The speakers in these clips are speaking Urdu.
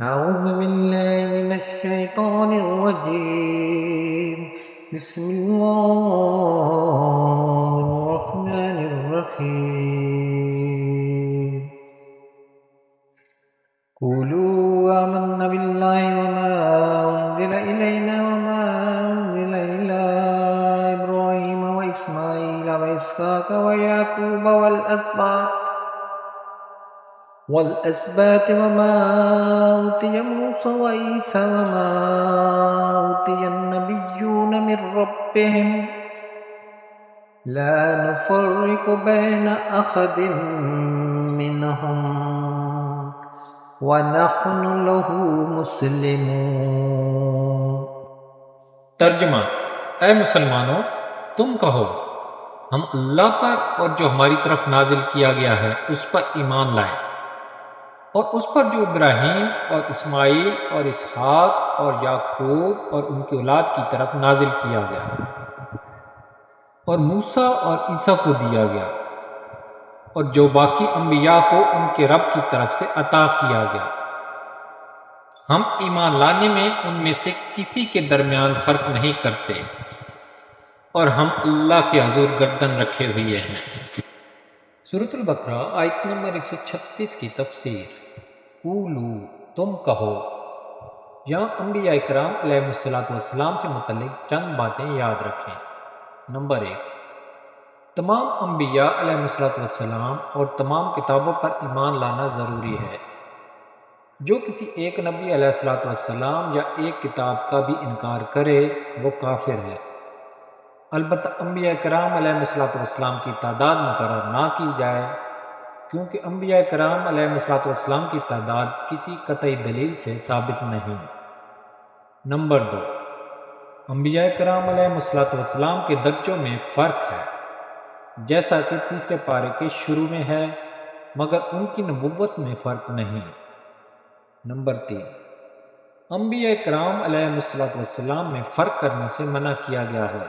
أعوذ بالله من الشيطان الرجيم بسم الله الرحمن الرحيم قولوا آمنا بالله وما أنزل إلينا وما أنزل إلى إبراهيم وإسماعيل وإسحاق ويعقوب والأسباط وما أوتي موسى وعيسى وما أوتي النبيون من ربهم لا نفرق بين أحد منهم ونحن له مسلمون۔ ترجمہ: اے مسلمانوں، تم کہو ہم اللہ پر اور جو ہماری طرف نازل کیا گیا ہے اس پر ایمان لائیں، اور اس پر جو ابراہیم اور اسماعیل اور اسحاق اور یعقوب اور ان کی اولاد کی طرف نازل کیا گیا اور موسیٰ اور عیسیٰ کو دیا گیا، اور جو باقی انبیاء کو ان کے رب کی طرف سے عطا کیا گیا۔ ہم ایمان لانے میں ان میں سے کسی کے درمیان فرق نہیں کرتے، اور ہم اللہ کے حضور گردن رکھے ہوئے ہیں۔ سورۃ البقرہ آیت نمبر 136 کی تفسیر۔ قولو، تم کہو۔ یہاں انبیاء کرام علیہ السلام سے متعلق چند باتیں یاد رکھیں۔ نمبر 1، تمام انبیاء علیہ السلام اور تمام کتابوں پر ایمان لانا ضروری ہے۔ جو کسی ایک نبی علیہ السلام یا ایک کتاب کا بھی انکار کرے وہ کافر ہے۔ البتہ انبیاء کرام علیہ السلام کی تعداد مقرر نہ کی جائے، کیونکہ انبیاء کرام علیہ السلام کی تعداد کسی قطعی دلیل سے ثابت نہیں۔ نمبر 2، انبیاء کرام علیہ السلام کے درجوں میں فرق ہے، جیسا کہ تیسرے پارے کے شروع میں ہے، مگر ان کی نبوت میں فرق نہیں۔ نمبر 3، انبیاء کرام علیہ السلام میں فرق کرنے سے منع کیا گیا ہے۔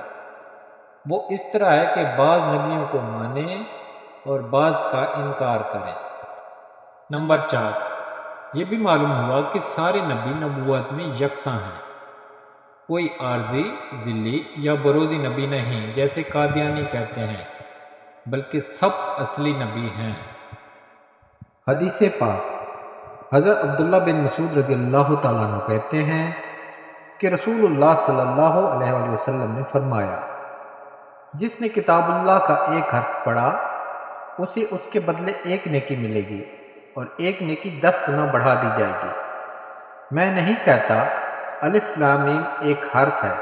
وہ اس طرح ہے کہ بعض نبیوں کو مانیں اور بعض کا انکار کریں۔ نمبر 4، یہ بھی معلوم ہوا کہ سارے نبی نبوت میں یکساں ہیں، کوئی عارضی، ضلعی یا بروزی نبی نہیں جیسے قادیانی کہتے ہیں، بلکہ سب اصلی نبی ہیں۔ حدیث پاک۔ حضرت عبداللہ بن مسعود رضی اللہ تعالیٰ عنہ کہتے ہیں کہ رسول اللہ صلی اللہ علیہ وسلم نے فرمایا، جس نے کتاب اللہ کا ایک حرف پڑھا اسے اس کے بدلے ایک نیکی ملے گی، اور ایک نیکی 10 گنا بڑھا دی جائے گی۔ میں نہیں کہتا الف لام میم ایک حرف ہے،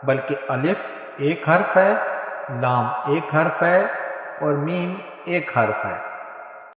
بلکہ الف ایک حرف ہے، لام ایک حرف ہے اور میم ایک حرف ہے۔